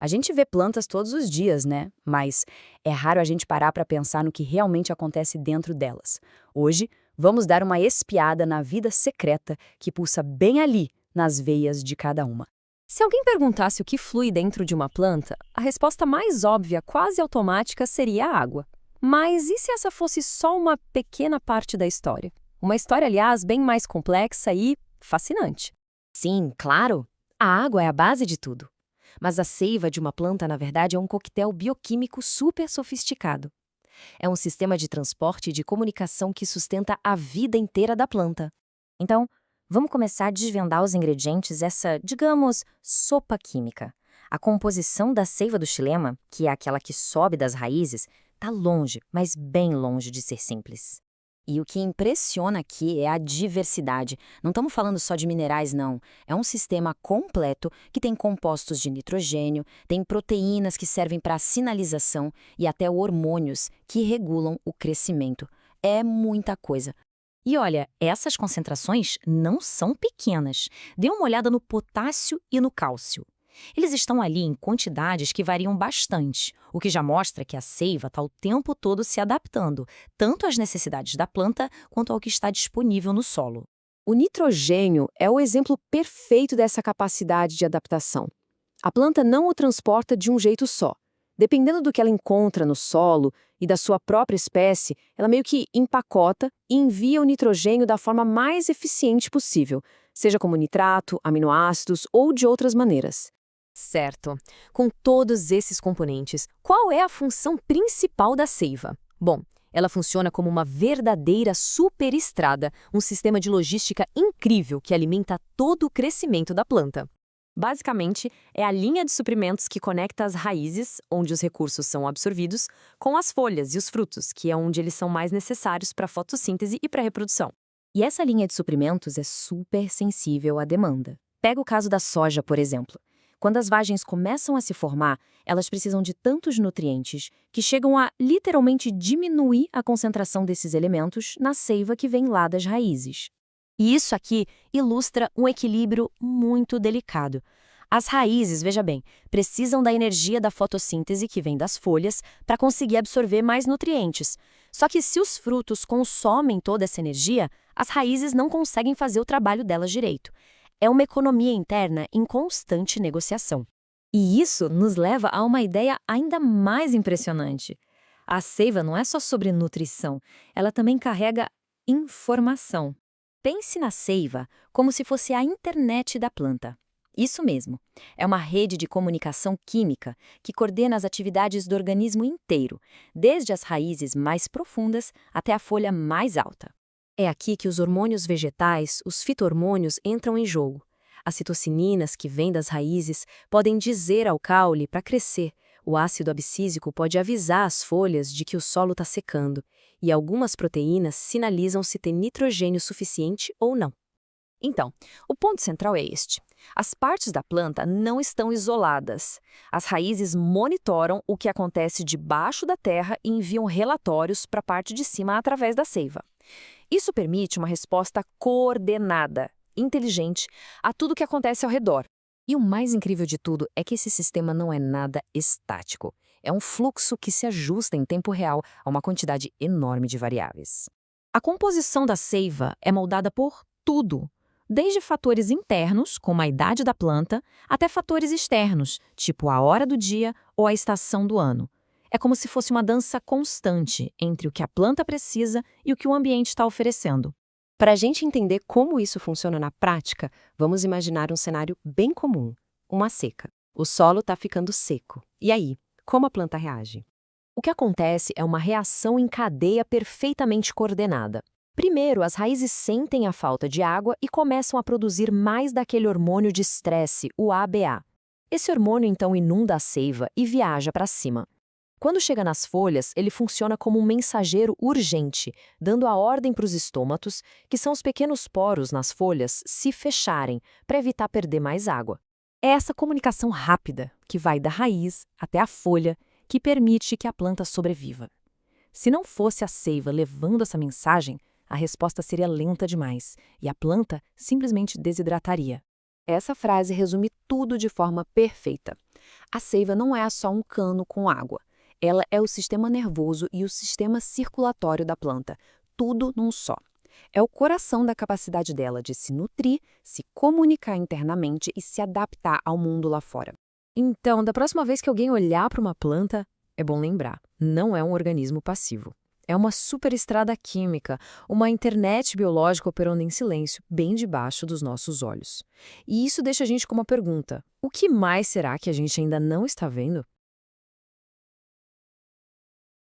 A gente vê plantas todos os dias, né? Mas é raro a gente parar para pensar no que realmente acontece dentro delas. Hoje, vamos dar uma espiada na vida secreta que pulsa bem ali, nas veias de cada uma. Se alguém perguntasse o que flui dentro de uma planta, a resposta mais óbvia, quase automática, seria a água. Mas e se essa fosse só uma pequena parte da história? Uma história, aliás, bem mais complexa e fascinante. Sim, claro. A água é a base de tudo. Mas a seiva de uma planta, na verdade, é um coquetel bioquímico super sofisticado. É um sistema de transporte e de comunicação que sustenta a vida inteira da planta. Então, vamos começar a desvendar os ingredientes dessa, digamos, sopa química. A composição da seiva do xilema, que é aquela que sobe das raízes, está longe, mas bem longe de ser simples. E o que impressiona aqui é a diversidade. Não estamos falando só de minerais, não. É um sistema completo que tem compostos de nitrogênio, tem proteínas que servem para sinalização e até hormônios que regulam o crescimento. É muita coisa. E olha, essas concentrações não são pequenas. Dê uma olhada no potássio e no cálcio. Eles estão ali em quantidades que variam bastante, o que já mostra que a seiva está o tempo todo se adaptando, tanto às necessidades da planta quanto ao que está disponível no solo. O nitrogênio é o exemplo perfeito dessa capacidade de adaptação. A planta não o transporta de um jeito só. Dependendo do que ela encontra no solo e da sua própria espécie, ela meio que empacota e envia o nitrogênio da forma mais eficiente possível, seja como nitrato, aminoácidos ou de outras maneiras. Certo. Com todos esses componentes, qual é a função principal da seiva? Bom, ela funciona como uma verdadeira superestrada, um sistema de logística incrível que alimenta todo o crescimento da planta. Basicamente, é a linha de suprimentos que conecta as raízes, onde os recursos são absorvidos, com as folhas e os frutos, que é onde eles são mais necessários para a fotossíntese e para a reprodução. E essa linha de suprimentos é super sensível à demanda. Pega o caso da soja, por exemplo. Quando as vagens começam a se formar, elas precisam de tantos nutrientes que chegam a literalmente diminuir a concentração desses elementos na seiva que vem lá das raízes. E isso aqui ilustra um equilíbrio muito delicado. As raízes, veja bem, precisam da energia da fotossíntese que vem das folhas para conseguir absorver mais nutrientes. Só que se os frutos consomem toda essa energia, as raízes não conseguem fazer o trabalho delas direito. É uma economia interna em constante negociação. E isso nos leva a uma ideia ainda mais impressionante. A seiva não é só sobre nutrição, ela também carrega informação. Pense na seiva como se fosse a internet da planta. Isso mesmo, é uma rede de comunicação química que coordena as atividades do organismo inteiro, desde as raízes mais profundas até a folha mais alta. É aqui que os hormônios vegetais, os fito-hormônios, entram em jogo. As citocininas, que vêm das raízes, podem dizer ao caule para crescer. O ácido abscísico pode avisar as folhas de que o solo está secando. E algumas proteínas sinalizam se tem nitrogênio suficiente ou não. Então, o ponto central é este. As partes da planta não estão isoladas. As raízes monitoram o que acontece debaixo da terra e enviam relatórios para a parte de cima através da seiva. Isso permite uma resposta coordenada, inteligente, a tudo o que acontece ao redor. E o mais incrível de tudo é que esse sistema não é nada estático. É um fluxo que se ajusta em tempo real a uma quantidade enorme de variáveis. A composição da seiva é moldada por tudo, desde fatores internos, como a idade da planta, até fatores externos, tipo a hora do dia ou a estação do ano. É como se fosse uma dança constante entre o que a planta precisa e o que o ambiente está oferecendo. Para a gente entender como isso funciona na prática, vamos imaginar um cenário bem comum, uma seca. O solo está ficando seco. E aí, como a planta reage? O que acontece é uma reação em cadeia perfeitamente coordenada. Primeiro, as raízes sentem a falta de água e começam a produzir mais daquele hormônio de estresse, o ABA. Esse hormônio então inunda a seiva e viaja para cima. Quando chega nas folhas, ele funciona como um mensageiro urgente, dando a ordem para os estômatos, que são os pequenos poros nas folhas, se fecharem, para evitar perder mais água. É essa comunicação rápida, que vai da raiz até a folha, que permite que a planta sobreviva. Se não fosse a seiva levando essa mensagem, a resposta seria lenta demais e a planta simplesmente desidrataria. Essa frase resume tudo de forma perfeita. A seiva não é só um cano com água. Ela é o sistema nervoso e o sistema circulatório da planta, tudo num só. É o coração da capacidade dela de se nutrir, se comunicar internamente e se adaptar ao mundo lá fora. Então, da próxima vez que alguém olhar para uma planta, é bom lembrar, não é um organismo passivo. É uma superestrada química, uma internet biológica operando em silêncio, bem debaixo dos nossos olhos. E isso deixa a gente com uma pergunta: o que mais será que a gente ainda não está vendo?